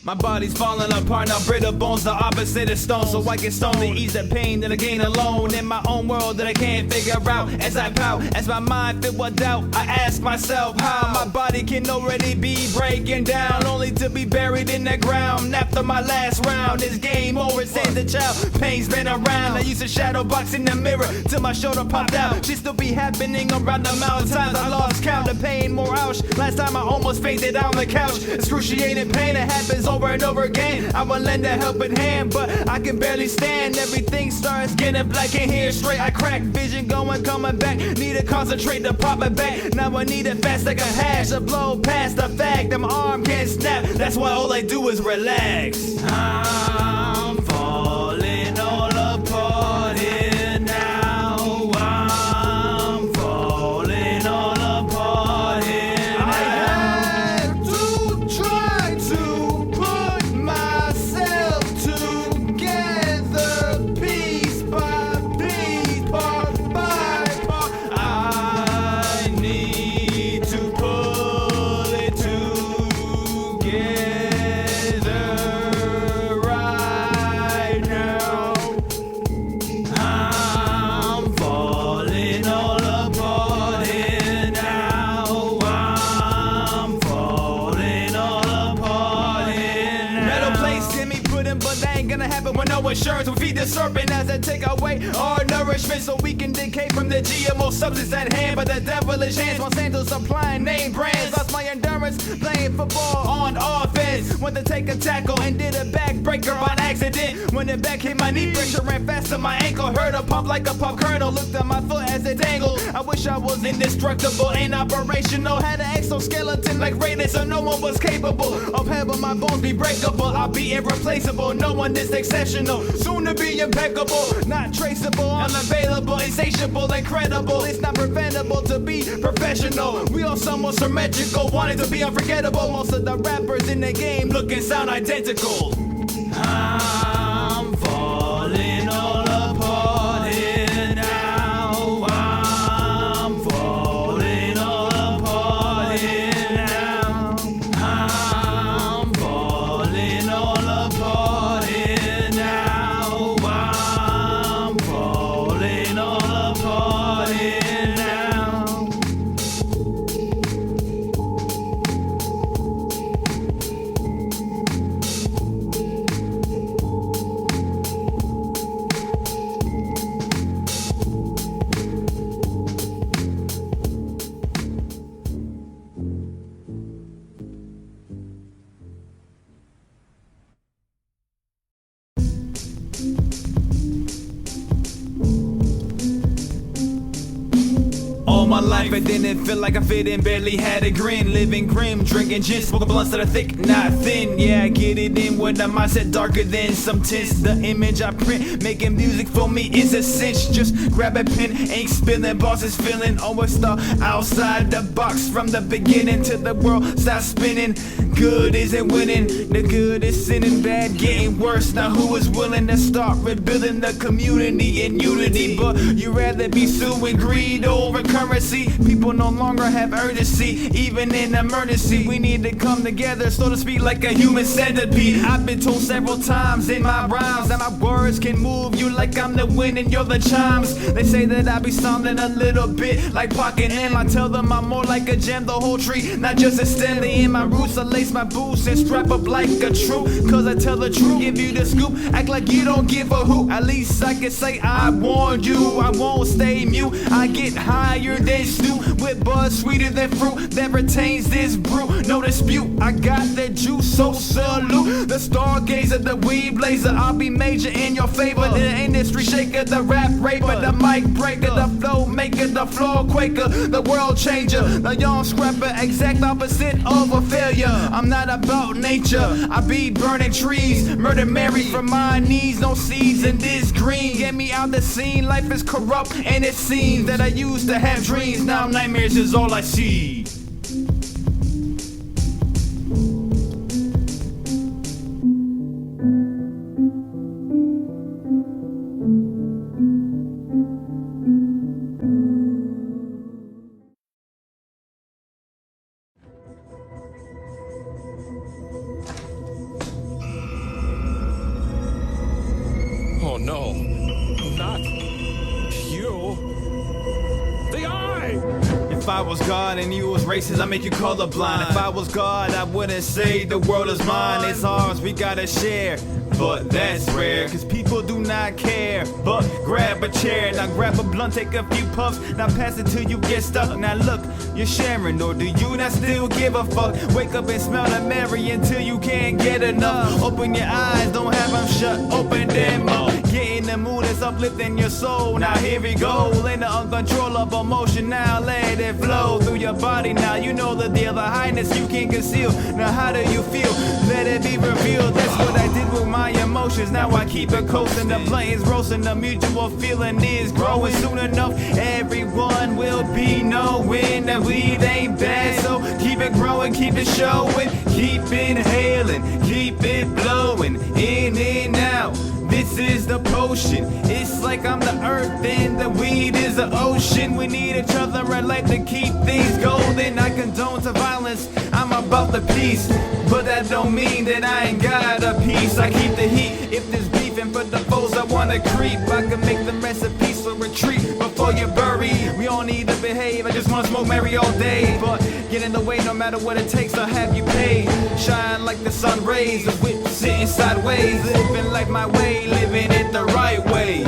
My body's falling apart, now brittle bones, the opposite of stone. So I get stoned to ease the pain that I gain alone in my own world that I can't figure out. As I pout, as my mind filled with doubt, I ask myself how my body can already be breaking down, only to be buried in the ground. After my last round, it's game over, says the child. Pain's been around. I used to shadow box in the mirror till my shoulder popped out. Shit still be happening around the mountain times. I lost count, the pain more ouch. Last time I almost fainted on the couch. Excruciating pain that happens over and over again. I would lend a helping hand, but I can barely stand. Everything starts getting black in here straight. I crack vision going, coming back. Need to concentrate to pop it back. Now I need it fast like a hash. A blow past the fact that my arm can't snap. That's why all I do is relax. I'm falling all apart here now. I'm falling all apart here now. I have to try to put myself together piece by piece, part by part. I need to pull it together right now. I'm falling all apart here now. I'm falling all apart here now. Metal placed in me, putting, but that ain't gonna happen with no insurance. We feed the serpent as they take away our nourishment, so we can decay from the GMO substance at hand. But the devilish hands, Monsanto supplying name brands. Lost my endurance playing football on offense. Went to take a tackle and did a backbreaker on accident. When the back hit my knee, pressure ran fast to my ankle. Heard a pump like a pump kernel. Looked at my foot as it dangled. I wish I was indestructible and operational. Had an exoskeleton like Raiden, so no one was capable of having my bones be breakable. I'll be irreplaceable. No one is exceptional. Soon to be impeccable, not traceable, unavailable, insatiable, incredible. It's not preventable to be professional. We all somewhat symmetrical, wanting to be unforgettable. Most of the rappers in the game look and sound identical. I'm falling all apart here now. I'm falling all apart here now. I'm falling all apart here now. I'm falling all apart here now. All my life I didn't feel like I fit in, barely had a grin. Living grim, drinking gin, smoking blunts that are thick, not thin. Yeah, I get it in with a mindset darker than some tints. The image I print, making music for me is a cinch. Just grab a pen, ink spilling, bosses feeling. Always start outside the box from the beginning till the world stops spinning. Good isn't winning, the good is sinning, bad getting worse. Now who is willing to start rebuilding the community in unity? But you rather be suing greed over currency. People no longer have urgency, even in emergency. We need to come together, so to speak, like a human centipede. I've been told several times in my rhymes that my words can move you like I'm the wind and you're the chimes. They say that I be sounding a little bit like Pocket M. I tell them I'm more like a gem, the whole tree, not just a stem. They in my roots, I lace my boots and strap up like a troop. Cause I tell the truth, give you the scoop, act like you don't give a hoot. At least I can say I warned you, I won't stay mute. I get higher than stew, with buzz sweeter than fruit that retains this brew. No dispute, I got that juice, so salute the stargazer, the weed blazer. I'll be major in your favor, the industry shaker, the rap raper, the mic breaker, the flow maker, the floor quaker, the world changer, the young scrapper, exact opposite of a failure. I'm not about nature, I be burning trees, murder Mary from my knees. No seeds in this green, get me out the scene. Life is corrupt and it seems that I used to have dreams, now nightmares is all I see. Oh no, not you. The eye! If I was God and you was racist, I'd make you colorblind. If I was God, I wouldn't say the world is mine. It's ours, we gotta share. But that's rare, cause people do not care. But grab a chair, now grab a blunt, take a few puffs, now pass it till you get stuck. Now look, you're sharing, or do you not still give a fuck? Wake up and smell the Mary until you can't get enough. Open your eyes, don't have them shut, open them up. Get in the mood that's uplifting your soul. Now here we go, in the uncontrollable motion. Now let it flow through your body. Now you know the deal, the highness you can't conceal. Now how do you feel? Let it be revealed. That's what I did with my emotions. Now I keep it coasting. The blunt is roasting. The mutual feeling is growing. Soon enough, everyone will be knowing that weed ain't bad. So keep it growing, keep it showing, keep inhaling, keep it blowing in and out. This is the potion. It's like I'm the earth and the weed is the ocean. We need each other and like to keep things golden. I condone to violence, I'm about the peace, but that don't mean that I ain't got a peace. I keep the heat if there's beefing for the foes that wanna creep. I can make the recipes for retreat before you bury. We all need to behave, I just wanna smoke Mary all day. But get in the way no matter what it takes, I'll have you paid. Shine like the sun rays, the whip sitting sideways. Living like my way, living it the right way.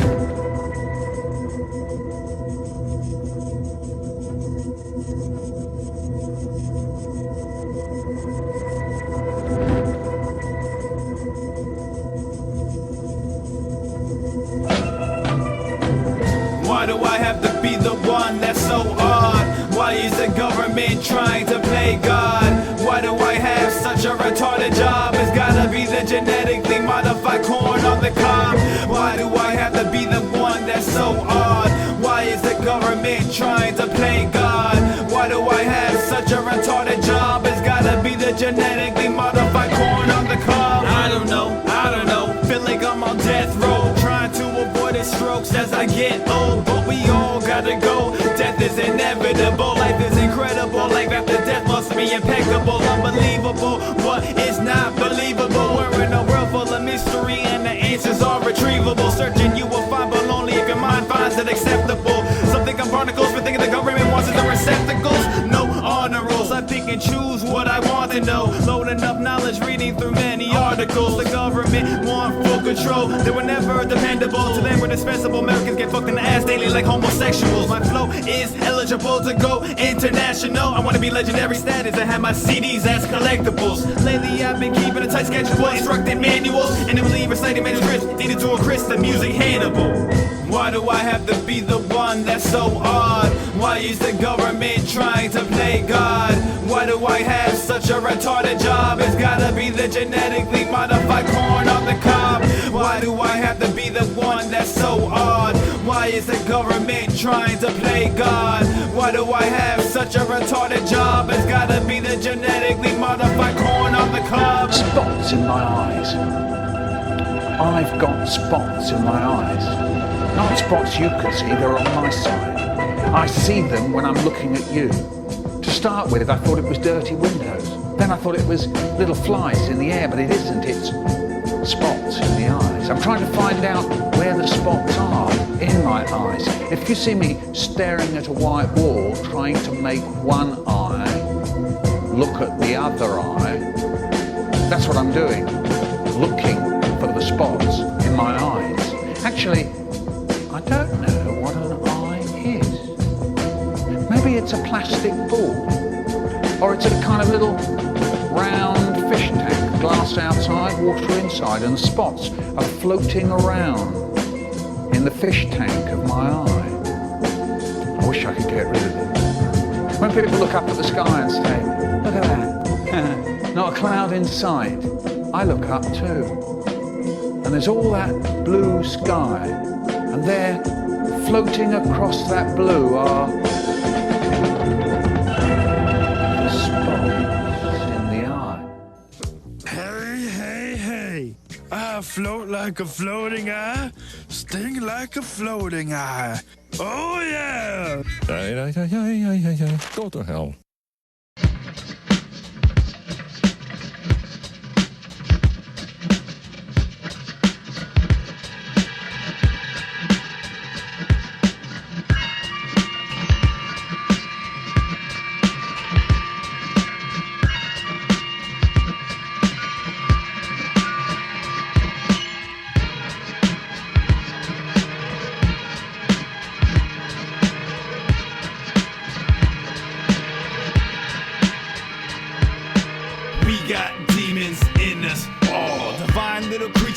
Why do I have to be the one that's so odd? Why is the government trying to play God? Why do I have such a retarded job? It's gotta be the genetically modified corn on the cob. Why do I have to be the one that's so odd? Why is the government trying to play God? Why do I have such a retarded job? It's gotta be the genetically modified corn on the cob. I don't know, feel like I'm on death row, trying to avoid the strokes as I get old. But we all gotta go, death is inevitable. Life is incredible, life after death must be impeccable. Unbelievable, what is not believable? We're in a world full of mystery and the answers are retrievable. Searching you will find, but only if your mind finds it acceptable. Some think I'm barnacles for thinking the government wants us the receptacles. No honor rolls, I pick and choose what I want to know. Load enough knowledge, reading through many articles. The government want full control, they were never dependable. To them we're dispensable, Americans get fucked in the ass daily like homosexuals. My flow is eligible to go international. I wanna be legendary status, I have my CDs as collectibles. Lately I've been keeping a tight schedule, instructing manuals, and then really reciting manuscripts, needed to increase the music Hannibal. Why do I have to be the one that's so odd? Why is the government trying to play God? Why do I have such a retarded job? It's gotta be the genetically modified corn on the cob. Why do I have to be the one that's so odd? Why is the government trying to play God? Why do I have such a retarded job? It's gotta be the genetically modified corn on the cob. Spots in my eyes. I've got spots in my eyes. Not spots you can see, they're on my side. I see them when I'm looking at you. To start with, I thought it was dirty windows. Then I thought it was little flies in the air, but it isn't, it's spots in the eyes. I'm trying to find out where the spots are in my eyes. If you see me staring at a white wall, trying to make one eye look at the other eye, that's what I'm doing, looking for the spots in my eyes. Actually, I don't know what an eye is. Maybe it's a plastic ball, or it's a kind of little round fish tank, glass outside, water inside, and the spots are floating around in the fish tank of my eye. I wish I could get rid of them. When people look up at the sky and say, look at that, not a cloud in sight, I look up too. And there's all that blue sky, and there, floating across that blue, are the spots in the eye. Hey, I float like a floating eye, sting like a floating eye. Oh yeah! Ja. Go to hell.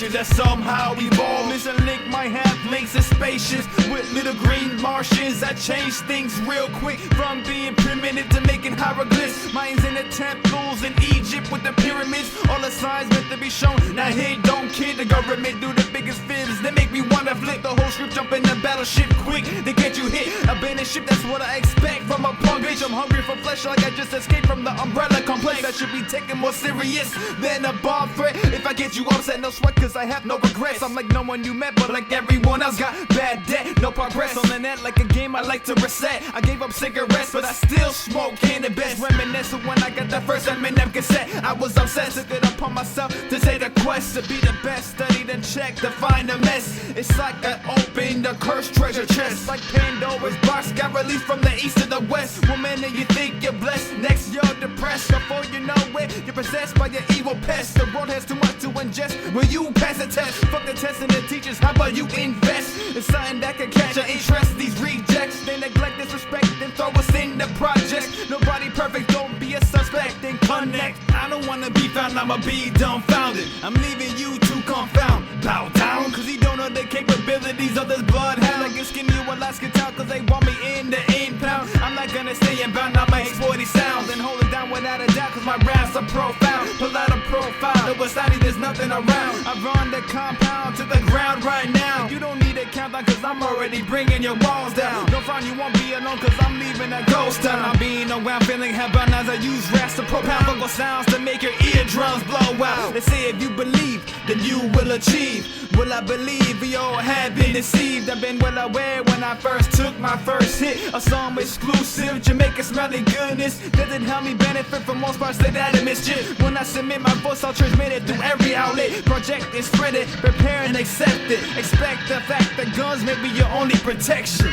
creatures that somehow evolve. Missing link might have links and spaceships with little green Martians. I change things real quick, from being primitive to making hieroglyphs. Minds in the temples in Egypt with the pyramids, all the signs meant to be shown. Now here don't kid, the government do the biggest fibs. They make me wanna flip the whole script, jump in the battleship quick to get you hit. I've been in ship, that's what I expect from a punk bitch. I'm hungry for flesh like I just escaped from the umbrella complex. That should be taken more serious than a bomb threat. If I get you upset, no sweat, cause I have no regrets. I'm like no one you met, but like everyone else got bad debt. No progress on the net, like a game I like to reset. I gave up cigarettes, but I still smoke cannabis. Reminisce of when I got that first Eminem cassette. I was obsessed, took it upon myself to say the quest to be the best. Studied and checked to find a mess. It's like I opened a cursed treasure chest. Like Pandora's box got released from the east to the west. Woman, and you think you're blessed, next you're depressed. Before you know it, you're possessed by your evil pest. The world has too much to ingest. Will you pass the test? Fuck the test and the teachers, how about you invest in something that can catch your interest? These rejects, they neglect, disrespect, then throw us in the project. Nobody perfect, don't be a suspect, then connect. I don't wanna be found, I'ma be dumbfounded. I'm leaving you to confound. Bow down, cause you don't know the capabilities of this bloodhound. Like a skinny Alaska town, cause they want me in the impound. I'm not gonna stay inbound, I might exploit these sounds and hold it down without a doubt, cause my raps are profound. Pull out a profile, no beside there's nothing around. I run the compound to the ground right now. You don't need a countdown, cause I'm already bringing your walls down. Don't find you won't be alone, cause I'm leaving a ghost town. I'm being around, feeling heaven as I use raps to propound vocal sounds to make your eardrums blow out. They say if you believe, then you will achieve. Will I believe we all have been deceived? I've been well aware when I first took my first hit. A song exclusive, Jamaica smelling goodness. Doesn't help me benefit from most parts that I mischief. When I submit my voice, I'll transmit it through every outlet. Project it, spread it, prepare and accept it. Expect the fact that guns may be your only protection.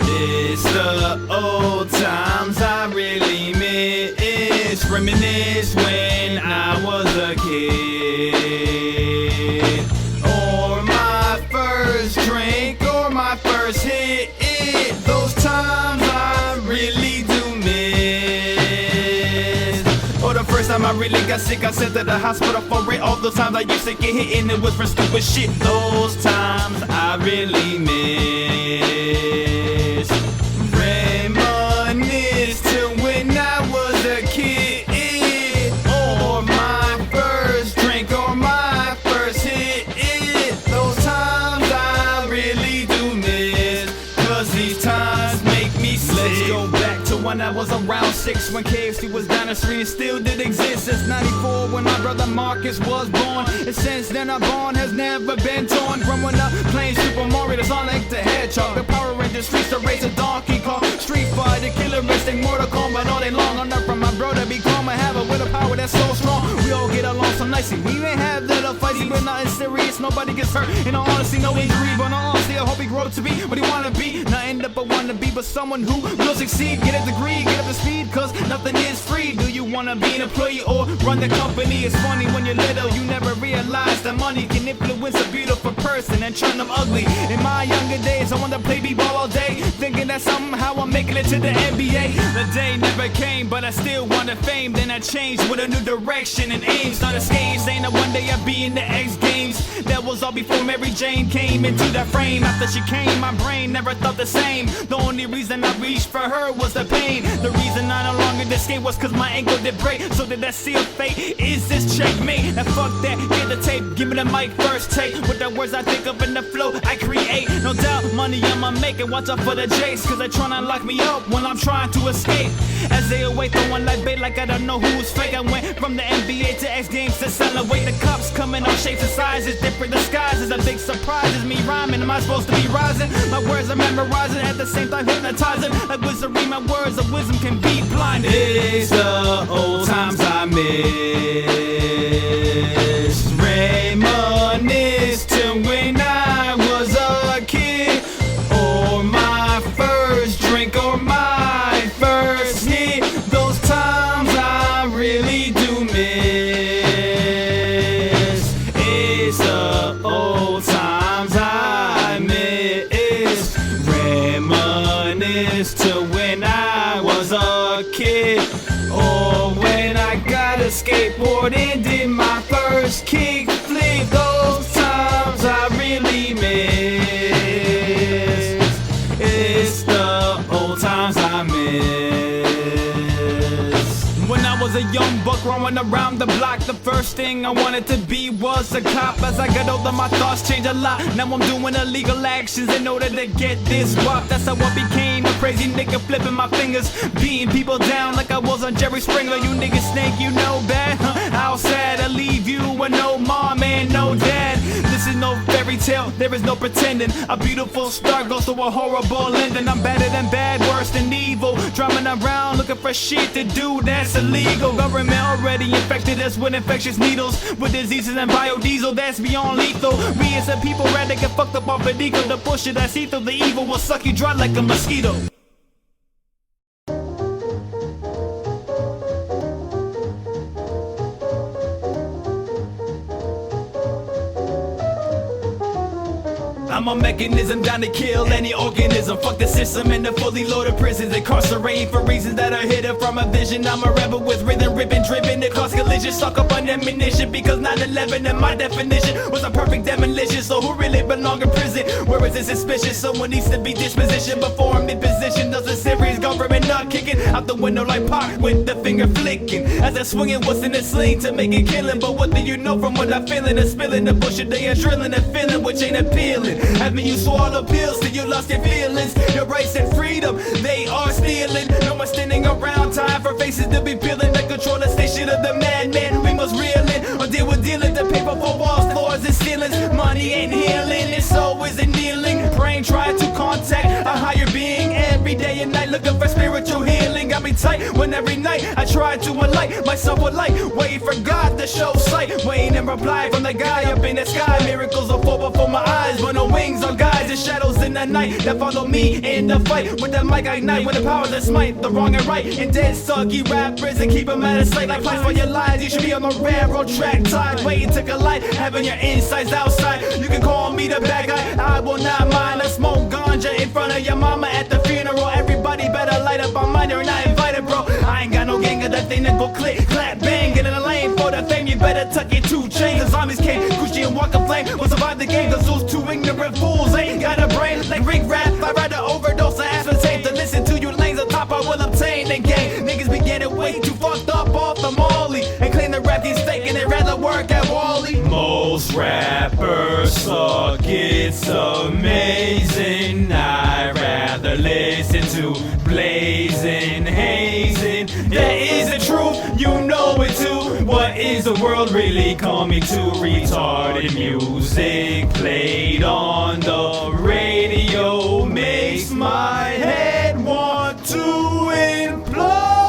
It's the old times I really miss. Reminisce when I was a kid, or my first drink, or my first hit. Those times I really do miss. Or the first time I really got sick, I sent to the hospital for it. All those times I used to get hit and it was for stupid shit. Those times I really miss. Reminisce to when I was a kid, or my first drink, or my first hit. Those times I really do miss, cause these times make me sick. Let's go back to when I was around 6, when KFC was down the street and still did exist. Since 94 when my brother Marcus was born, and since then our bond has never been torn. Growing up playing Super Mario, the Sonic the Hedgehog, the Power Rangers, Streets to Race, a Donkey Kong, Street Fighter, Killer Instinct, Mortal Kombat all day long. I'm not from my brother, be calm and have a will of power that's so strong. We all get along so nicely, we ain't have little fights, but nothing serious, nobody gets hurt. In all honesty, no injury, but in all honesty, I hope he grow to be what he wanna be. Not end up a wanna be, but someone who will succeed. Get a degree, get up to speed, cause nothing is free. Do you wanna be an employee or run the company? It's funny when you're little, you never realize that money can influence a beautiful person and turn them ugly. In my younger days, I wanted to play b-ball all day, thinking that somehow I'm making it to the NBA. The day never came, but I still wanted fame. Then I changed with a new direction and aim. Started skating, saying that one day I'd be in the X Games. That was all before Mary Jane came into the frame. After she came, my brain never thought the same. The only reason I reached for her was the pain. The reason I no longer did skate was cause my ankle did break. So did that seal fate? Is this checkmate? Now fuck that, get the tape, Give me the mic first take with the words I think of in the flow I create. No doubt, money I'ma make it. Watch out for the J's, cause they tryna lock me up when I'm trying to escape. As they await, throwing like bait, like I don't know who's fake. I went from the NBA to X Games to celebrate. The cups coming all shapes and sizes, different disguises. A big surprise is me rhyming. Am I supposed to be rising? My words are memorizing, at the same time hypnotizing. Like wizardry, my words of wisdom can be blinded. It's the old times I miss. Reminisce to when I was a kid, or my first drink, or my first hit. Those times I really do miss. It's the old times I miss. Reminisce to when I was a kid, or when I got a skateboard and did my first kick flip. Those times I really miss. It's the old times I miss. When I was a young buck rolling around the block, the first thing I wanted to be was a cop. As I got older, my thoughts changed a lot. Now I'm doing illegal actions in order to get this guap. That's how I became a crazy nigga, flipping my fingers, beating people down like I was on Jerry Springer. You niggas snake, you know bad, huh? How sad I leave you with no mom and no dad. This is no fairy tale, there is no pretending. A beautiful start goes to a horrible ending. I'm better than bad, worse than evil. Drumming around looking for shit to do that's illegal. Government already infected us with infectious needles, with diseases and biodiesel that's beyond lethal. We as a people rather get fucked up off an ego. The bullshit I see through the evil will suck you dry like a mosquito. I'm a mechanism down to kill any organism. Fuck the system and the fully loaded prisons. Incarcerating for reasons that are hidden from a vision. I'm a rebel with rhythm, ribbon driven. It cause collision, stuck up on ammunition. Because 9/11 in my definition was a perfect demolition. So who really belong in prison? Where is it suspicious? Someone needs to be dispositioned before I'm in position. Does a serious government not kicking out the window like Pac with the finger flicking? As I swing it, what's in the sling to make it killing? But what do you know from what I'm feeling? And spilling the bullshit they are drilling and feeling, which ain't appealing. Having you swallow pills till you lost your feelings. Your rights and freedom, they are stealing. No more standing around, time for faces to be peeling. The controller station of the madman, we must reel in or deal with dealing. The paper for walls, floors and ceilings. Money ain't healing, it's always a kneeling. Brain trying to contact a higher being every day and night, looking for spiritual healing. Got me tight when every night I try to enlighten myself with light, waiting for God to show sight, waiting in reply from the guy up in the sky. Miracles will fall before my eyes, but no wings on guys and shadows in the night that follow me in the fight. With the mic I ignite, with the power that smite the wrong and right, and dead soggy rappers and keep them out of sight. Like price for your lies, you should be on the railroad track tied, waiting to collide, having your insides outside. You can call me the bad guy, I will not mind. I smoke ganja in front of your mama at the funeral. Everybody better light up on mine, you're not invited, bro. I ain't got no gang of that thing that go click, clap, bang. Get in the lane for the fame, you better tuck your 2 chains. The zombies came, Gucci and walk a flame will survive the game, cause those 2 ignorant fools ain't got a brain like Rick Rap. I'd rather overdose of aspartame to listen to you lanes on top I will obtain the game. Niggas be getting way too fucked up off the molly and claim the rap is fake and they'd rather work at Wally. Most rappers suck, it's amazing. I'd rather listen to blazing, hazing. That is the truth, you know it too. What is the world really coming to? Retarded music played on the radio makes my head want to implode.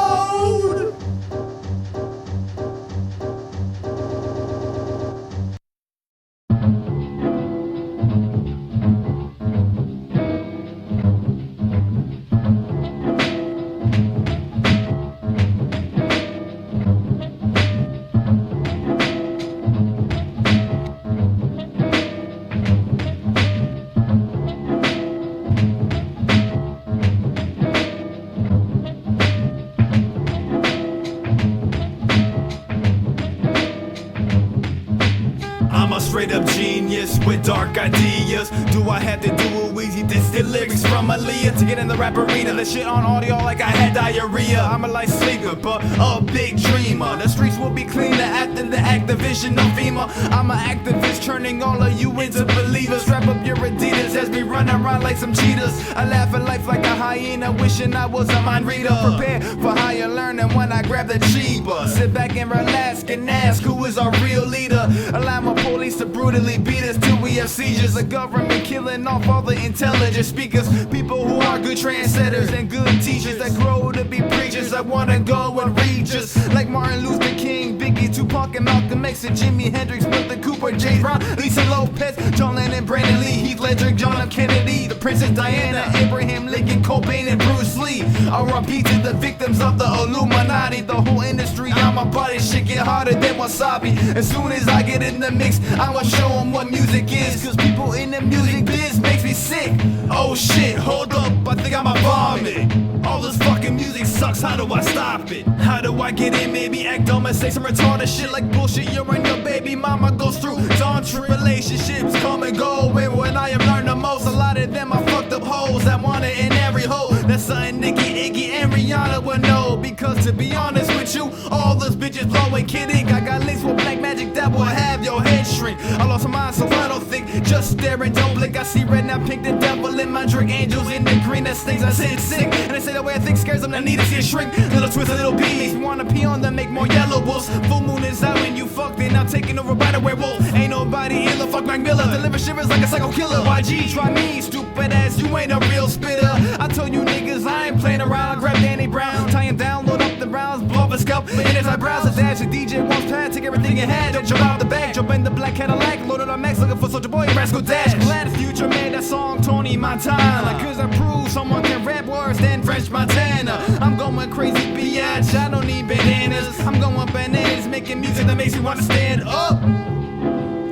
I'm a straight up genius with dark ideas. Do I have to do it easy? Distant lyrics from Aaliyah to get in the rap arena. The shit on audio like I had diarrhea. I'm a light sleeper, but a big dreamer. The streets will be cleaner after the activation of FEMA. I'm an activist turning all of you into believers. Strap up your Adidas as we run around like some cheetahs. I laugh at life like a hyena, wishing I was a mind reader. Prepare for higher learning when I grab the Chiba. Sit back and relax and ask who is our real leader. Allow my police to brutally beat us till we have seizures. The government killing off all the intelligent speakers. People who are good trendsetters and good teachers that grow to be preachers. I wanna go and read just like Martin Luther King, Biggie, Tupac, and Malcolm X, and Jimi Hendrix, Milton Cooper, James Brown, Lisa Lopez, John Lennon, Brandon Lee, Heath Ledger, John F. Kennedy, the Princess Diana, Abraham Lincoln, Cobain, and Bruce Lee. R.I.P. to the victims of the Illuminati. The whole industry on my body, shit get harder than wasabi. As soon as I get in the mix, I'ma show them what music is. Cause people in the music biz makes me sick. Oh shit, hold up, I think I'ma vomit. All this fucking music sucks, how do I stop it? How do I get in, maybe act dumb and say some retarded shit like bullshit you and your baby mama goes through. Daunting relationships come and go, and when I am learned the most, a lot of them are fucked up hoes that want it in every hole. That's something Nicki, Iggy, and Rihanna would know. Because to be honest with you, all those bitches blowing kidding. I got links with black magic that will have your head shrink. I lost my mind so I don't think, just stare and don't blink. I see red now pink, the devil in my drink, angels in the greenest things. I said sick, and they say the way I think scares them, I need to see a shrink. Little twist, a little pee makes me wanna pee on them, make more yellow wolves. Full moon is out when you fucked it, now taking over by the werewolf. Ain't nobody iller, fuck Mac Miller, deliver shivers like a psycho killer. YG, try me, stupid ass, you ain't a real spitter. I told you niggas I ain't playing around. I grab Danny Brown, tie him down, load up the Browns, blow up a scalp in his eyebrows. A dash, a DJ wants pad, take everything you had, then jump out the bag, jump in the black Cadillac, loaded on Max, looking for Soulja Boy, Rascal Dash. Glad the Future made that song, Tony Montana, cause I prove someone can rap worse than French Montana. I'm going crazy, biatch, I don't need bananas. I'm going bananas, making music that makes me wanna stand up.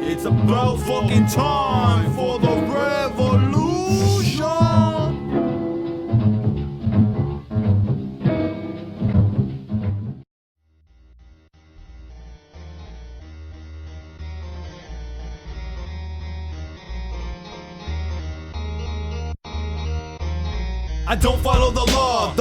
It's about fucking time for the revolution. I don't follow the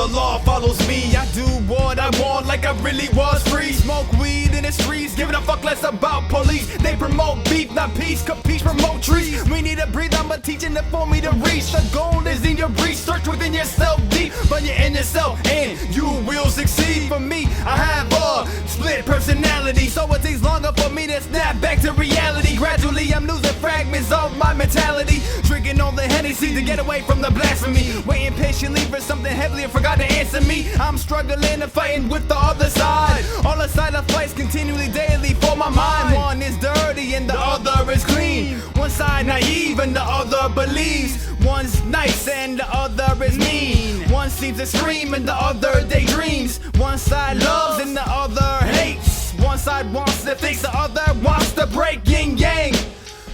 law follows me. I do what I want like I really was free. Smoke weed in the streets, giving a fuck less about police. They promote beef, not peace, capiche, promote trees. We need to breathe, I'm a teaching it for me to reach. The goal is in your breach, search within yourself deep. But you're in yourself and you will succeed. For me, I have a split personality, so it takes longer for me to snap back to reality. Gradually I'm losing fragments of my mentality, drinking all the Hennessy to get away from the blasphemy. Waiting patiently for something heavily and forgot to answer me. I'm struggling and fighting with the other side. All the side of fights continually daily for my mind. One is dirty and the other is clean. One side naive and the other believes. One's nice and the other is mean. One seems to scream and the other daydreams. One side loves and the other hates. One side wants to fix, the other wants to break. Yin yang,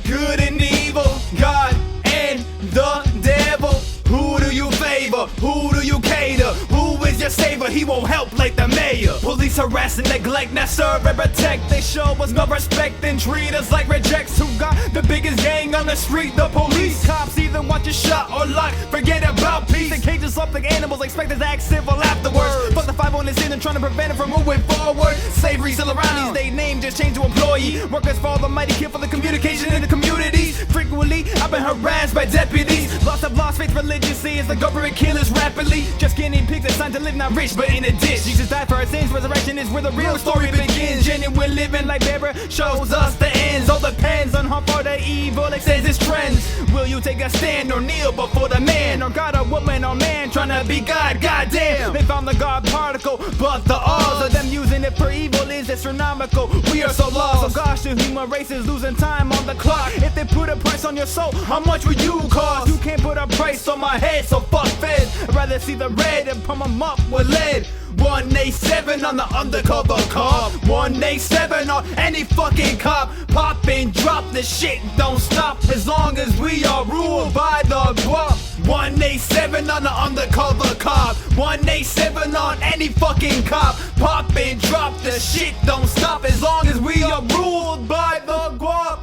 good and evil, God and the devil. Who do you favor? Who do you cater? Who is your savior? He won't help like the mayor. Police harass and neglect, not serve and protect. They show us no respect and treat us like rejects. Who got the biggest gang on the street? The police. Cops either want you shot or locked. Forget about peace. The cages up like animals, expect us to act civil afterwards. Fuck the 5 on this and trying to prevent it from moving forward. Slavery still around these, they name just changed to employee. Workers for the mighty, care for the communication in the communities. Frequently, I've been harassed by deputies. I've lost faith religiously as the government kills rapidly. Just getting picked, it's time to live not rich but in a ditch. Jesus died for our sins, resurrection is where the real story begins. Genuine living like Bearer shows us the ends. All depends on how far the evil extends its trends. Will you take a stand or kneel before the man? Or God, a woman, or man trying to be God? Goddamn, they found the God particle, but the odds of them using it for evil is astronomical. We are so lost. So gosh, the human race is losing time on the clock. If they put a price on your soul, how much would you cost? You can't put a price on my head, so fuck fed. I'd rather see the red and pump 'em up with lead. 187 on the undercover cop, 187 on any fucking cop. Pop and drop, the shit don't stop as long as we are ruled by the guap. 187 on the undercover cop, 187 on any fucking cop. Pop and drop, the shit don't stop as long as we are ruled by the guap.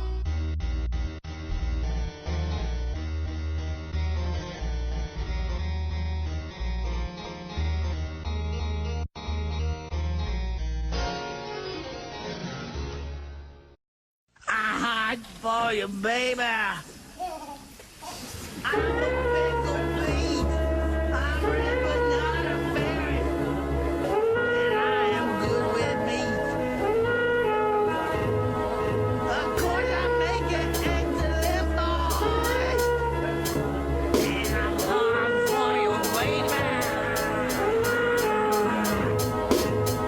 fight for you, baby. I'm a fickle beast. I'm river, not a fairy. And I am good with me. Of course, I make an excellent boy. And I'm hard for you, baby.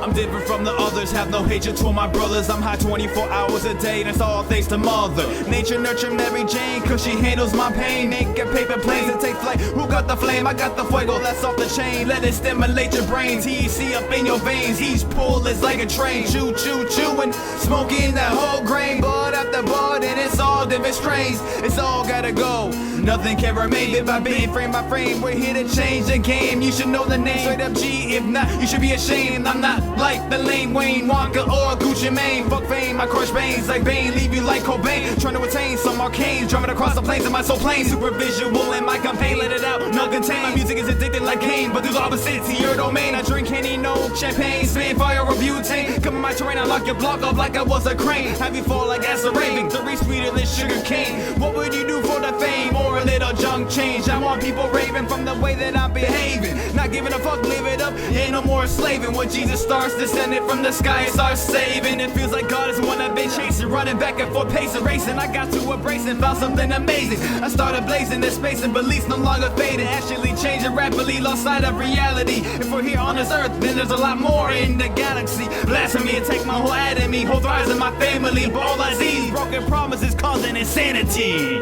I'm different from the others, have no hatred toward my brothers. I'm high 24 hours a day, that's all thanks to mother nature. Nurture Mary Jane, cause she handles my pain. Naked paper planes that take flight. Who got the flame? I got the fuego, that's off the chain. Let it stimulate your brain, TEC up in your veins. Each pull is like a train, chew, chew, chewing, smoking that whole grain. Bud after bud, and it's all different strains. It's all gotta go, nothing can remain. Bit by bit, frame by frame, we're here to change the game. You should know the name, straight up G. If not, you should be ashamed. I'm not like the lame Wayne Wonka or Gucci Mane. Fuck fame, I crush veins like Bane, leave you like Cobain. Trying to attain some arcane, drumming across the plains of my soul plane. Super visual in my campaign, let it out, no contain. My music is addicted like Kane, but there's opposites to your domain. I drink Henny, no champagne, spin fire or butane. Come in my terrain, I lock your block up like I was a crane. Have you fall like acid raving, the reach sweeter than sugar cane. What would you do for the fame or a little junk change? I want people raving from the way that I'm behaving. Not giving a fuck, live it up, ain't no more slaving. When Jesus starts descending from the sky, it starts saving. It feels like God is one I've been chasing, running back and forth, pacing, racing. I got to embrace and found something amazing. I started blazing this space and beliefs no longer faded, actually changing rapidly, lost sight of reality. If we're here on this earth, then there's a lot more in the galaxy. Blasphemy, attack my whole enemy, whole rise in my family. But all I see is broken promises causing insanity.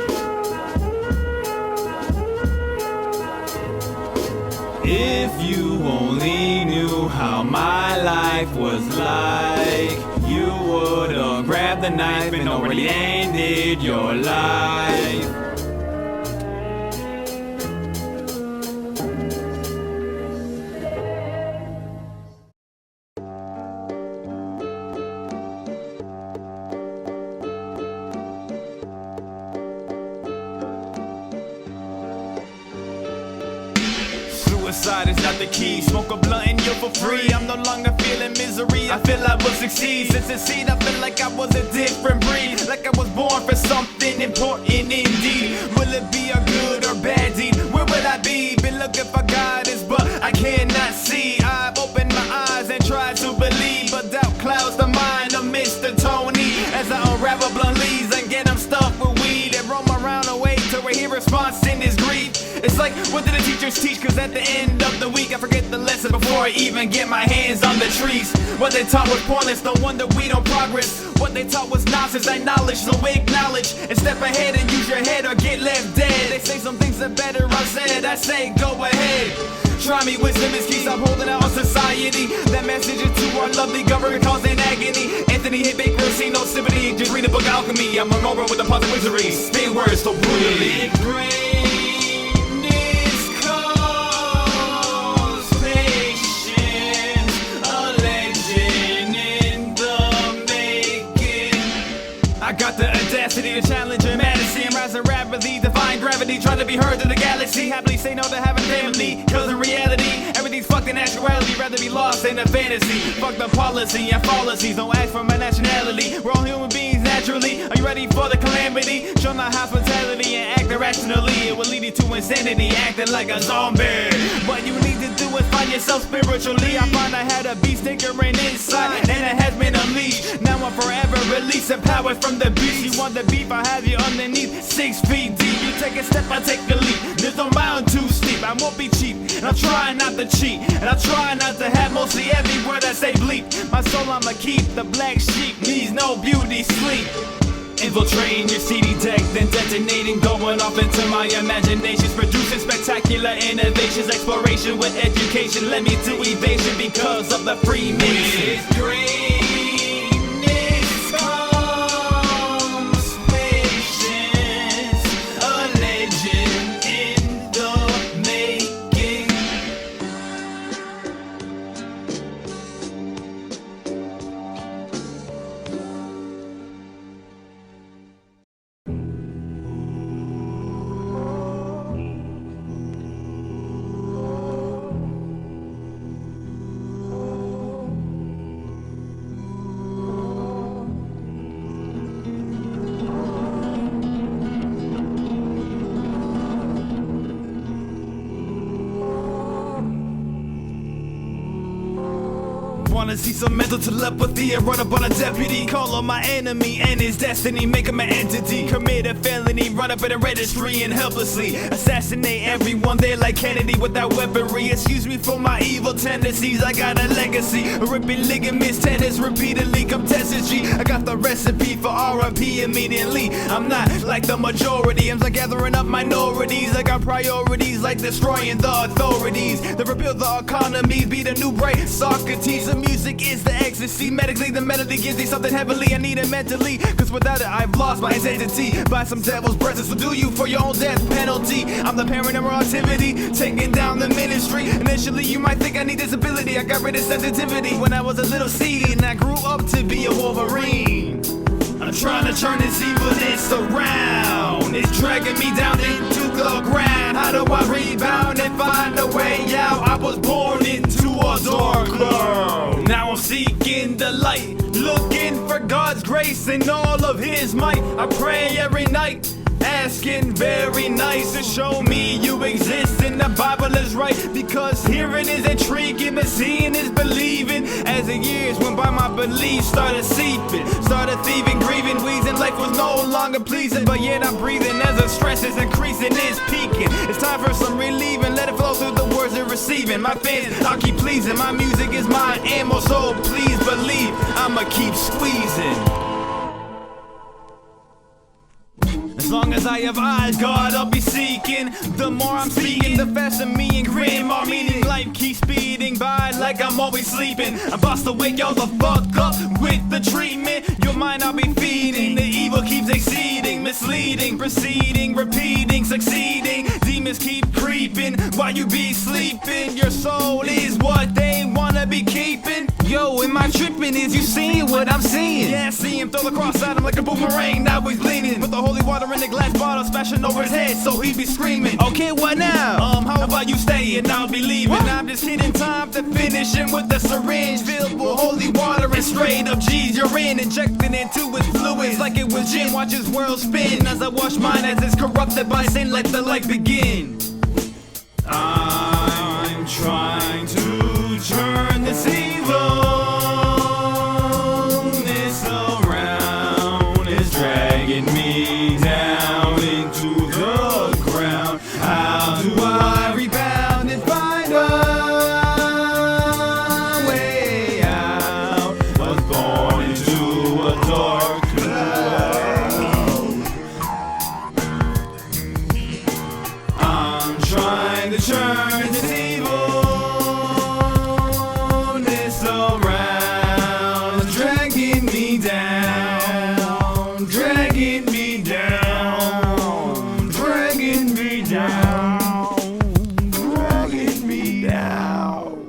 If you only knew how my life was like, you would've grabbed the knife and already ended your life. Suicide is not the key. Smoke a blunt and you're for free. I'm no longer feeling misery, I feel I will succeed. Since the seed, I feel like I was a different breed, like I was born for something important indeed. Will it be a good or bad deed? Where would I be? Been looking for guidance, but I cannot see. I've opened my eyes and tried to believe, but doubt clouds the mind of Mr. Tony. As I unravel blunt leaves and get them stuffed with weed and roam around away to where he response in his grief. It's like, what did the teachers teach? Cause at the end of the week I forget the lesson before I even get my hands on the trees. What they taught was pointless, no wonder we don't progress. What they taught was nonsense, that knowledge, so acknowledge and step ahead and use your head or get left dead. They say some things are better unsaid, I say go ahead. Try me, wisdom is key, stop holding out on society. That message is to our lovely government causing agony. Anthony hit Baker, see no sympathy, just read the book Alchemy. I'm hungover with the positive wizardry, spin words so brutally. I got the audacity to challenge humanity and rising rapidly, defying gravity, trying to be heard to the galaxy. Happily say no to having family, cause in reality, everything's fucked in actuality. Rather be lost in a fantasy. Fuck the policy and policies, don't ask for my nationality. We're all human beings naturally. Are you ready for the calamity? Show my hospitality and act irrationally. It will lead you to insanity, acting like a zombie. What you need to do is find yourself spiritually. I find I had a beast tinkering inside, and it has been unleashed. Now I'm forever releasing powers from the beast. You want the beef, I have you underneath 6 feet deep. You take a step, I take a leap. There's no mountain too steep, I won't be cheap. And I'm trying not to cheat, and I'm trying not to have mostly every word I say bleep. My soul I'ma keep, the black sheep needs no beauty sleep. Infiltrating your CD deck, then detonating, going off into my imaginations, producing spectacular innovations, exploration with education led me to evasion because of the Freemasons. Greatness comes patience, a legend in the making. wanna see some mental telepathy and run up on a deputy, call on my enemy and his destiny, make him an entity, commit a felony, run up in a registry and helplessly assassinate everyone there like Kennedy without weaponry. Excuse me for my evil tendencies, I got a legacy, ripping ligaments, tennis repeatedly, come test it, G. I got the recipe for R.I.P. immediately. I'm not like the majority, I'm like gathering up minorities. I got priorities like destroying the authorities, to rebuild the economy, be the new bright Socrates. The music is the ecstasy, medically the melody gives me something heavily I need it mentally, cause without it I've lost my identity by some devil's presence. So do you for your own death penalty. I'm the parent of activity, taking down the ministry. Initially you might think I need disability, I got rid of sensitivity when I was a little seedy and I grew up to be a Wolverine. I'm trying to turn this evilness around, it's dragging me down into the ground. How do I rebound and find a way out? I was born into a dark cloud. Now I'm seeking the light, looking for God's grace and all of his might. I pray every night, asking very nice to show me you exist and the Bible is right, because hearing is intriguing but seeing is believing. As the years went by my beliefs started seeping, started thieving, grieving, wheezing, life was no longer pleasing, but yet I'm breathing as the stress is increasing, it's peaking. It's time for some relieving, let it flow through the words they're receiving. My fans, I'll keep pleasing, my music is my ammo, so please believe I'ma keep squeezing. As long as I have eyes, God, I'll be seeking. The more I'm speaking, the faster me and grim are meaning. Life keeps speeding by like I'm always sleeping. I'm about to wake y'all the fuck up with the treatment. Your mind I'll be feeding. The evil keeps exceeding, misleading, proceeding, repeating, succeeding. Demons keep creeping while you be sleeping. Your soul is what they wanna be keeping. Yo, am I tripping? Is you seeing what I'm seeing? Yeah, I see him throw the cross at him like a boomerang. Now he's bleeding. Put the holy water in the glass bottle, smashing over his head, so he be screaming. Okay, what now? How about you stay and I'll be leaving? What? I'm just hitting time to finish him with the syringe filled with holy water and straight up G's urine, injecting into his fluids like it was gin. Watch his world spin as I wash mine as it's corrupted by sin. Let the light begin. I'm trying to turn this evilness around. It's dragging me down into the ground. How do I rebound and find a way out? Was born into a dark cloud. I'm trying to turn this evilness around. It's dragging me down, dragging me down, dragging me down, dragging me down.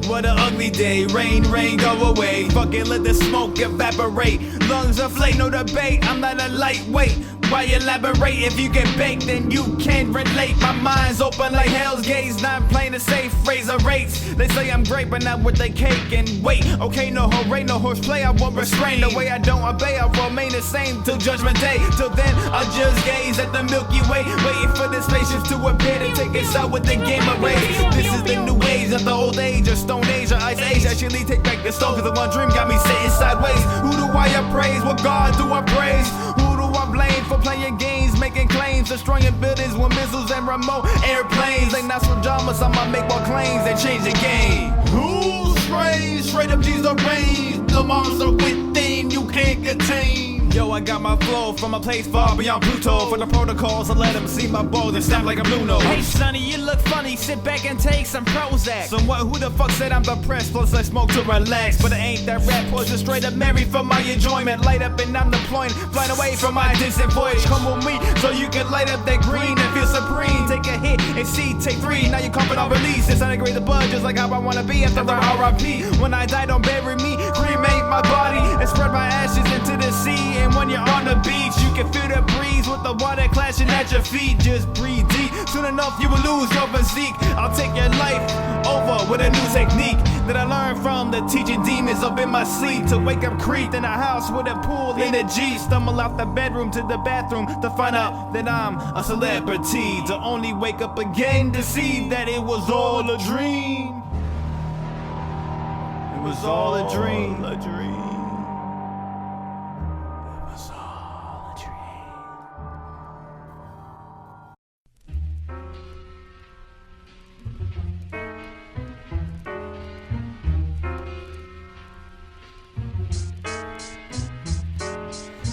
What an ugly day, rain, rain, go away. Fucking let the smoke evaporate. Lungs inflate, no debate, I'm not a lightweight. Why elaborate? If you get baked, then you can't relate. My mind's open like hell's gates, not playing the safe, razor rates. They say I'm great, but not with they cake and wait. Okay, no hooray, no horseplay, I won't restrain. The way I don't obey, I remain the same till judgment day. Till then, I just gaze at the Milky Way, waiting for the spaceships to appear to take us out with the game of rays. This is the new age of the old age, or stone age, or ice age. Actually, take back the stone, cause the one dream got me sitting sideways. Who do I appraise? What God do I praise? Who do I blame for playing games, making claims, destroying buildings with missiles and remote airplanes? They Nostradamus, I'ma make more claims and change the game. Who's strange? Straight up G's the range. The monster within you can't contain. Yo, I got my flow from a place far beyond Pluto. For the protocols, I let them see my balls and snap like a blue nose. Hey sonny, you look funny, sit back and take some Prozac. Somewhat, who the fuck said I'm depressed? Plus I smoke to relax, but it ain't that rap poison. Straight up married for my enjoyment. Light up and I'm deploying, flying away from my distant voyage. Come with me, so you can light up that green and feel supreme. Take a hit and see, take three. Now you're comping on release. Disintegrate the bud just like how I wanna be after the R.I.P. When I die, don't bury me. Cremate my body and spread my ashes into the sea. And when you're on the beach, you can feel the breeze with the water clashing at your feet. Just breathe deep. Soon enough, you will lose your physique. I'll take your life over with a new technique that I learned from the teaching demons up in my sleep. To wake up creeped in a house with a pool in a G. Stumble out the bedroom to the bathroom to find out that I'm a celebrity. To only wake up again to see that it was all a dream. It was all a dream. A dream. It was all a dream.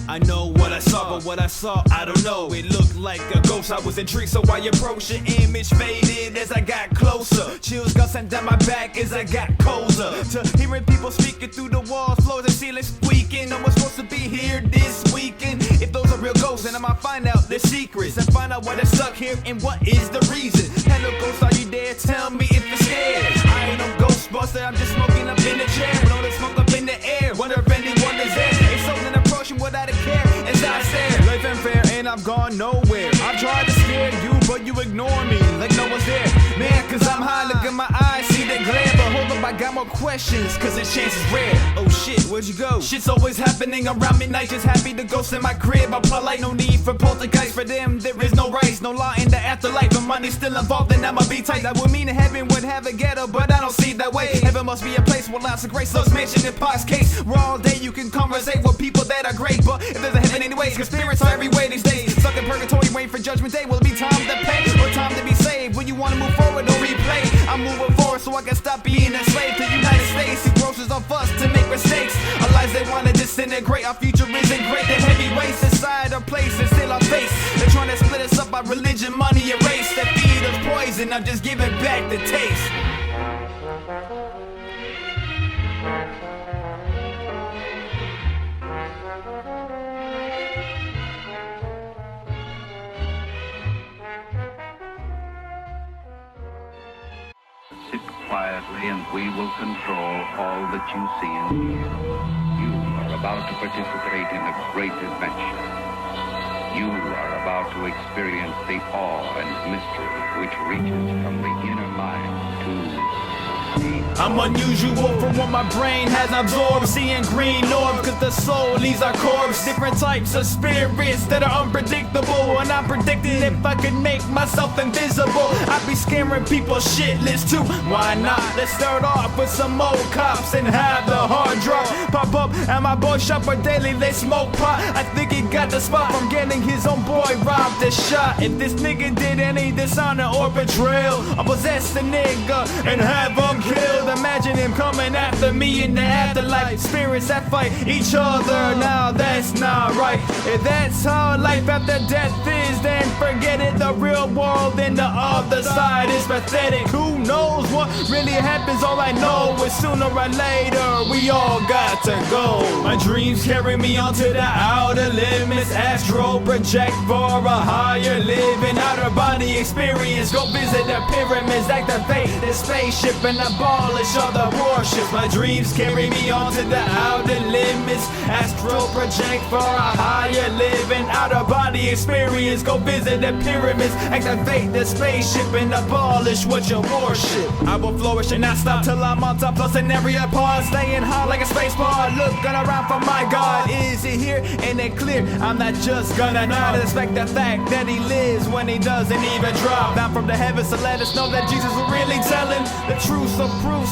I know what I saw, but what I saw, I don't know. It looked like a ghost, I was intrigued, so I approached. The image faded as I got closer. Chills got sent down my back as I got colder. To hearing people speaking through the walls, floors and ceilings squeaking. I was supposed to be here this weekend. If those are real ghosts, then I might find out their secrets and find out why they're stuck here and what is the reason. Hello ghost, are you there? Tell me if you're scared. I ain't no ghostbuster, I'm just smoking up in the chair. With all the smoke up in the air, wonder if anyone is there. It's something approaching without a care as I stare. Life ain't fair and I've gone nowhere. I've tried to scare you, but you ignore me like no one's there. Man, cause I'm high, look at my eyes, see the glare. But hold up, I got more questions, cause the chance is rare. Oh shit, where'd you go? Shit's always happening around midnight, just happy to ghost in my crib. I'm polite, no need for poltergeist. For them, there is no rights, no law in the afterlife. But money's still involved, and I'ma be tight. That would mean heaven would have a ghetto, but I don't see it that way. Heaven must be a place where lots of grace loves mentioned in Pac's case. Where all day you can conversate with people that are great. But if there's a heaven anyways, cause spirits are every way these days. Stuck in purgatory, waiting for judgment day. Will it be time to pay or time to be saved? When you wanna move forward or replay? I'm moving forward so I can stop being a slave to the United States. Who grosses off us to make mistakes? Our lives they wanna disintegrate. Our future isn't great. The heavy weights inside our place and still our face. They're trying to split us up by religion, money, and race. That feed us poison. I'm just giving back the taste. Sit quietly and we will control all that you see and hear. You are about to participate in a great adventure. You are about to experience the awe and mystery which reaches from the inner mind to the I'm unusual from what my brain has absorbed. Seeing green orbs cause the soul leaves our corpse. Different types of spirits that are unpredictable. And I'm predicting if I could make myself invisible, I'd be scaring people shitless too. Why not? Let's start off with some old cops and have the hard drop. Pop up at my boy shop where daily they smoke pot. I think he got the spot from getting his own boy robbed and shot. If this nigga did any dishonor or betrayal, I'll possess the nigga and have him killed. Imagine him coming after me in the afterlife. Spirits that fight each other, now that's not right. If that's how life after death is, then forget it. The real world and the other side is pathetic. Who knows what really happens? All I know is sooner or later we all got to go. My dreams carry me onto the outer limits. Astral project for a higher living. Outer body experience. Go visit the pyramids, activate the spaceship and abolish all the warships. My dreams carry me onto the outer limits. Astral project for a higher living. Outer body experience. Go visit the pyramids, activate the spaceship and abolish what you worship. I will flourish and not stop till I'm on top plus an area pod. Staying high like a space pod. Looking around for my God. Is he here? And it clear I'm not just gonna not expect the fact that he lives when he doesn't even drop down from the heavens to let us know that Jesus was really telling the truth. So proof,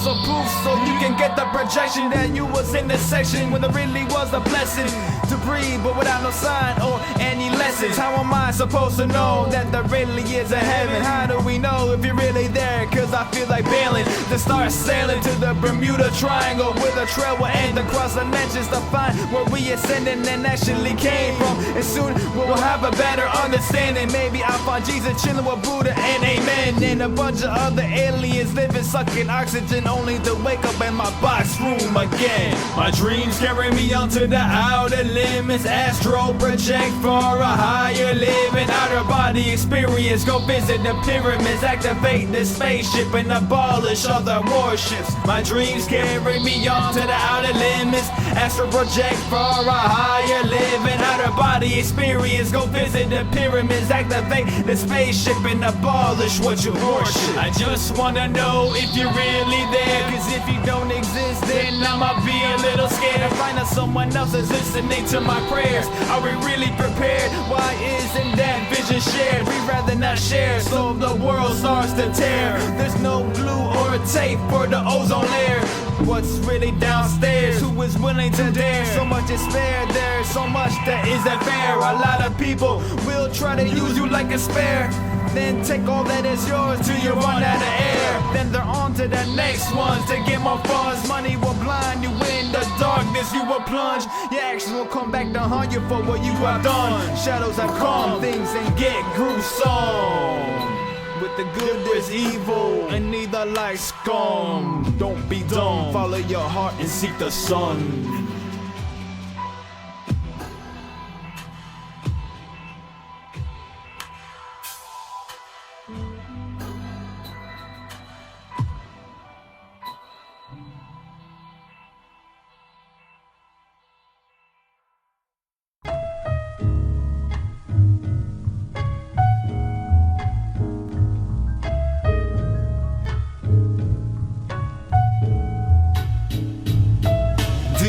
so you can get the projection that you was in the section when there really was a blessing to breathe, but without no sign or any lessons. How am I supposed to know that there really is a heaven? How do we know if you're really there? Cause I feel like bailing to start sailing to the Bermuda Triangle, where the trail will end across dimensions to find where we ascending and actually came from. And soon we'll have a better understanding. Maybe I'll find Jesus chilling with Buddha and Amen, and a bunch of other aliens living sucking oxygen only to wake up in my box room again. My dreams carry me onto the outer limits. Astral project for a higher living. Outer body experience. Go visit the pyramids, activate the spaceship and abolish other warships. My dreams carry me onto the outer limits. Astral project for a higher higher, live an outer body experience. Go visit the pyramids, activate the spaceship, and abolish what you worship. I just wanna know if you're really there, cause if you don't exist, then I'ma be a little scared to find out someone else is listening to my prayers. Are we really prepared? Why isn't that vision shared? We'd rather not share, so the world starts to tear. There's no glue or tape for the ozone layer. What's really downstairs? Who is willing to dare? So much despair, there's so much that isn't fair. A lot of people will try to use you like a spare, then take all that is yours till you run out of air. Then they're on to the next ones to get more funds. Money will blind you, in the darkness you will plunge. Your actions will come back to haunt you for what you have done. Shadows have come, things and get gruesome. With the good there's evil, and neither like scum. Don't be dumb, follow your heart and seek the sun.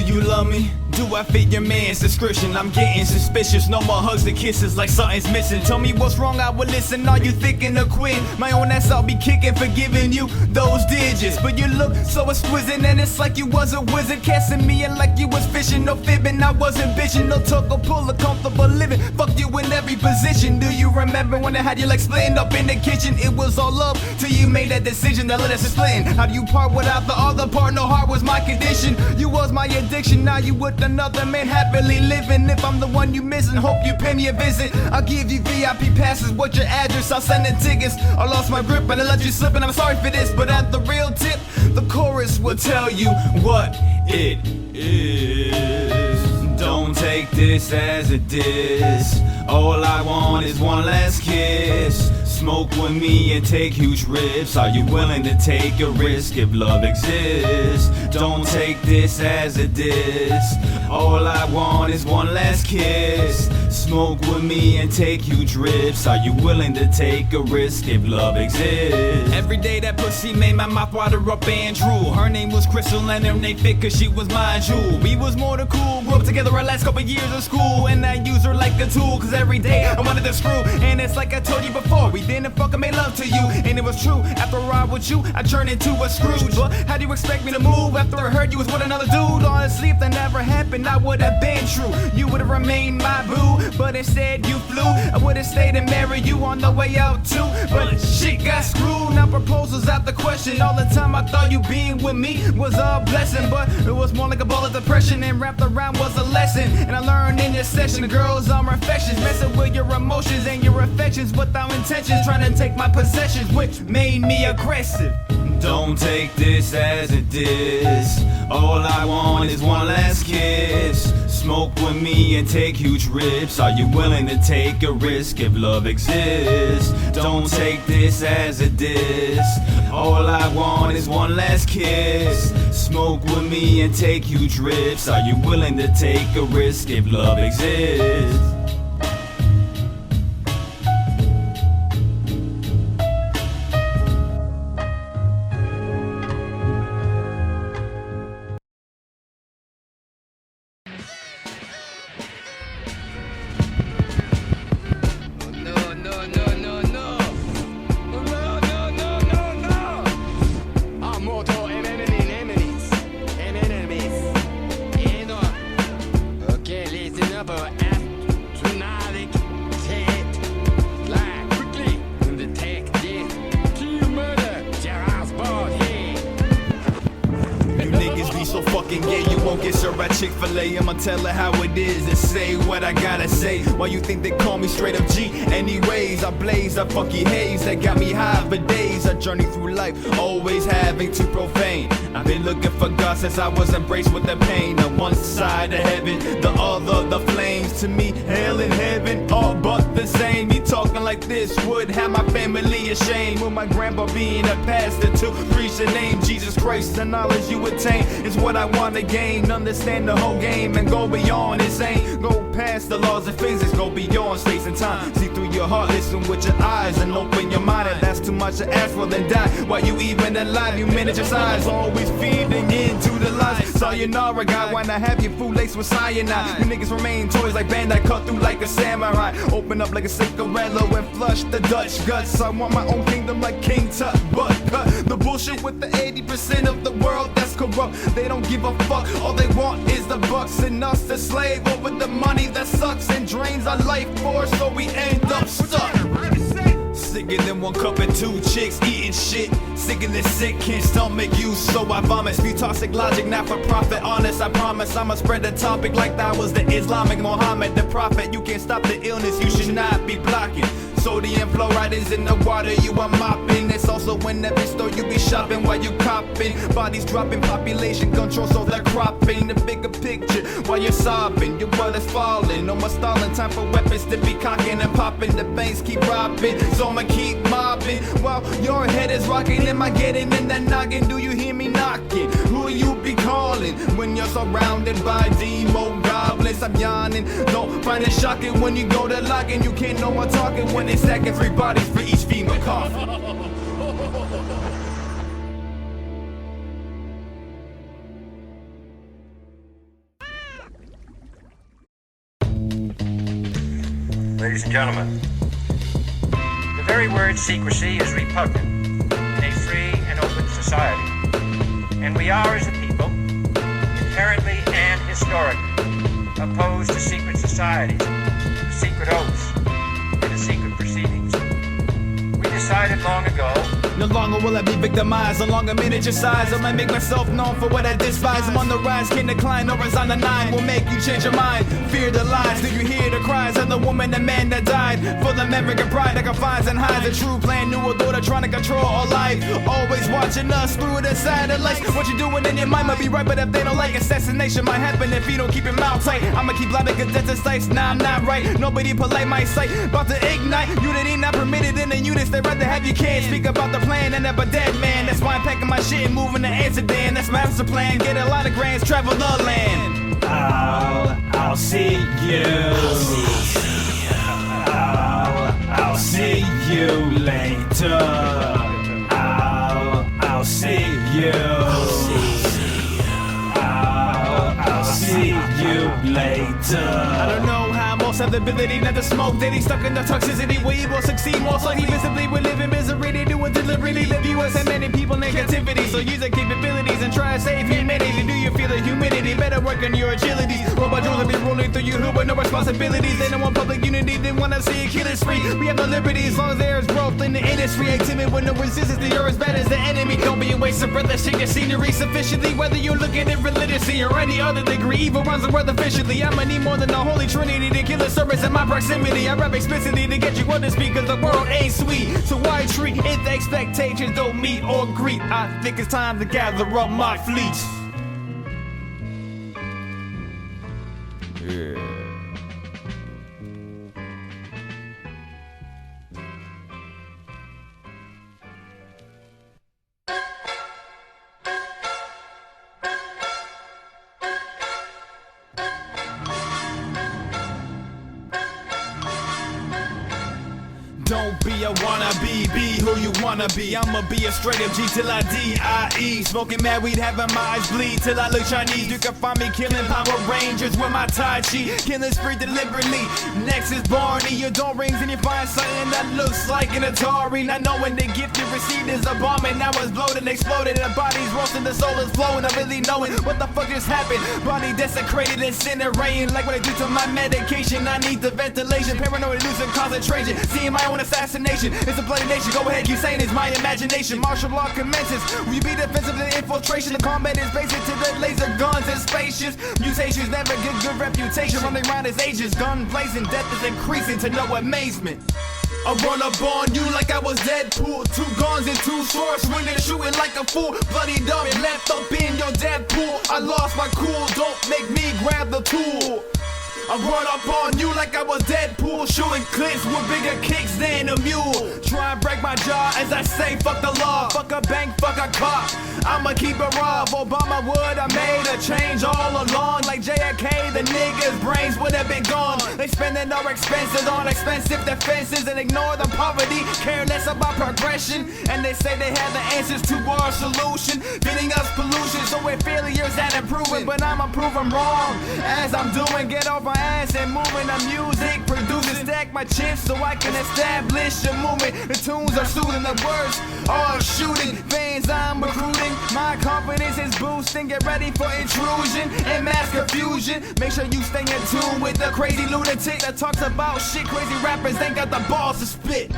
You love me? Do I fit your man's description? I'm getting suspicious. No more hugs and kisses like something's missing. Tell me what's wrong, I will listen. Are you thinking of quitting? My own ass I'll be kicking for giving you those digits. But you look so exquisite, and it's like you was a wizard, casting me in like you was fishing. No fibbing, I wasn't bitching. No tuck or pull, a comfortable living. Fuck you in every position. Do you remember when I had you like splitting up in the kitchen? It was all love till you made that decision that let us splitting. How do you part without the other part? No heart was my condition. You was my addiction. Now you with another man happily living. If I'm the one you missing, hope you pay me a visit. I'll give you VIP passes. What's your address? I'll send the tickets. I lost my grip and I let you slip, and I'm sorry for this, but at the real tip, the chorus will tell you what it is. Don't take this as a diss. All I want is one last kiss. Smoke with me and take huge rips. Are you willing to take a risk if love exists? Don't take this as a diss. All I want is one last kiss. Smoke with me and take huge rips. Are you willing to take a risk if love exists? Every day that pussy made my mouth water up and drool. Her name was Crystal and her name fit cause she was my jewel. We was more than cool, grew up together our last couple years of school. And I use her like a tool cause every day I wanted to screw. And it's like I told you before, we didn't fucking make love to you. And it was true, after a ride with you, I turned into a Scrooge. But how do you expect me to move after I heard you was with another dude? Honestly, if that never happened, I would have been true. You would have remained my boo, but instead you flew. I would have stayed and married you on the way out too. But shit got screwed, now proposals out the question. All the time I thought you being with me was a blessing, but it was more like a ball of depression, and wrapped around was a lesson. And I learned in this session, girls are reflections, messing with your emotions and your affections without intentions, trying to take my possessions, which made me aggressive. Don't take this as a diss. All I want is one last kiss. Smoke with me and take huge rips. Are you willing to take a risk if love exists? Don't take this as a diss. All I want is one last kiss. Smoke with me and take huge rips. Are you willing to take a risk if love exists? Yeah, you won't get served by Chick-fil-A. I'ma tell her how it is and say what I gotta say. Why you think they call me straight up G? Anyways, I blaze a funky haze that got me high for days. I journey through life, always having to profane. I've been looking for God since I was embraced with the pain. On one side of heaven, the other the flames. To me, hell and heaven, all but the same. You talking like this would have my family ashamed. With my grandpa being a pastor to preach the name Jesus Christ. The knowledge you attain is what I want to gain. Understand the whole game and go beyond insane. Go past the laws of physics, go beyond space and time. See through your heart, listen with your eyes, and open your mind. If that's too much to ask for, then die. While you even alive, you manage your size, always feeding into the lies. Sayonara, God, why not have your food laced with cyanide? You niggas remain toys like Bandai, cut through like a samurai. Open up like a cigarello and flush the Dutch guts. I want my own kingdom like King Tut, but cut the bullshit with the 80% of the world that's corrupt. They don't give a fuck, all they want is the bucks and us to slave over the money that sucks and drains our life force, so we end up stuck. Sicker than one cup and two chicks eating shit. Sick of this sick, can't stomach you, so I vomit. Spew toxic logic, not for profit. Honest, I promise I'ma spread the topic like that was the Islamic Muhammad, the prophet. You can't stop the illness, you should not be blocking. Sodium fluoride is in the water you are mopping. It's also in every store you be shopping while you copping. Bodies dropping, population control, so they're cropping. The bigger picture while you're sobbing. Your blood is falling, no more stalling. Time for weapons to be cocking and popping. The banks keep robbing, so I'ma keep mobbing. While your head is rocking, am I getting in that noggin? Do you hear me knocking? Who you be calling when you're surrounded by demo goblins? I'm yawning, don't find it shocking when you go to locking. You can't know I'm talking when it's stacking 3 bodies for each female coffin. Ladies and gentlemen, the very word secrecy is repugnant in a free and open society. And we are, as a people, inherently and historically opposed to secret societies, to secret oaths, and to secret proceedings. We decided long ago. No longer will I be victimized, no longer miniature size. I'ma make myself known for what I despise. I'm on the rise, can decline, no rise on the 9 will make you change your mind. Fear the lies, do you hear the cries of the woman and man that died? For the American pride that confines and hides a true plan. New daughter trying to control our life, always watching us through the satellites. What you doing in your mind might be right, but if they don't like, assassination might happen if you don't keep your mouth tight. I'ma keep loud because that's a sight. Nah, I'm not right, nobody polite my sight. About to ignite, unity not permitted in the units. They rather have you can't speak about the plan and up a dead man. That's why I'm packing my shit and moving to Amsterdam. That's my master plan, get a lot of grands, travel the land. I'll see you. I'll see you later. I'll see you. I'll see you later. I don't know how most have the ability not to smoke. They stuck in the toxicity where you will succeed most likely visibly. We live in misery, they do it deliberately. Live you as and many people in negativity. So use your capabilities and try to save humanity. Do you feel the humidity? Better work on your agility. Robot drones will be rolling through your hood with no responsibilities. They don't want public unity, they wanna see a killer spree. We have no liberty as long as there is growth in the industry. Ain't timid with no resistance, the earth as bad as the enemy. Don't be a waste of breath, let's shake your scenery sufficiently. Whether you're looking at religiously or any other degree, evil runs the world efficiently. I'ma need more than the holy trinity to kill the service in my proximity. I rap explicitly to get you on to speak, cause the world ain't sweet. So why treat if the expectations don't meet or greet? I think it's time to gather up my fleets. Yeah. Don't be a wannabe, be who you wanna be. I'ma be a straight up G till I D-I-E. Smoking mad weed, having my eyes bleed till I look Chinese. You can find me killing Power Rangers with my Tai Chi. Killing spree deliberately. Next is Barney. Your door rings and you find something that looks like an Atari. Not knowing the gift you received is a bomb and now it's bloated and exploded. The body's roasting, the soul is flowing. I'm really knowing what the fuck just happened. Body desecrated, incinerating. Like what I do to my medication. I need the ventilation. Paranoid, losing concentration. Seeing my own assassination. It's a bloody nation. Go ahead, you saying it's my imagination. Martial law commences. Will you be defensive to infiltration? The combat is basic to the laser guns and spaceships. Mutations never get good reputation. Running around as agents. Gun blazing. Death is increasing to no amazement. I run up on you like I was Deadpool. 2 guns and 2 swords, swinging, shooting like a fool. Bloody dumb, left up in your dead pool. I lost my cool, don't make me grab the tool. I run up on you like I was Deadpool, shooting clips with bigger kicks than a mule. Try and break my jaw as I say fuck the law, fuck a bank, fuck a cop. I'ma keep it raw. If Obama would have made a change all along, like JFK, the niggas' brains would have been gone. They spending our expenses on expensive defenses and ignore the poverty, care less about progression. And they say they have the answers to our solution, feeding us pollution, so we're failures at improving. But I'ma prove them wrong as I'm doing. Get off my ass and moving the music, producing, stack my chips so I can establish a movement. The tunes are soothing, the words are shooting. Fans I'm recruiting, my confidence is boosting. Get ready for intrusion and mass confusion. Make sure you stay in tune with the crazy lunatic that talks about shit crazy rappers ain't got the balls to spit.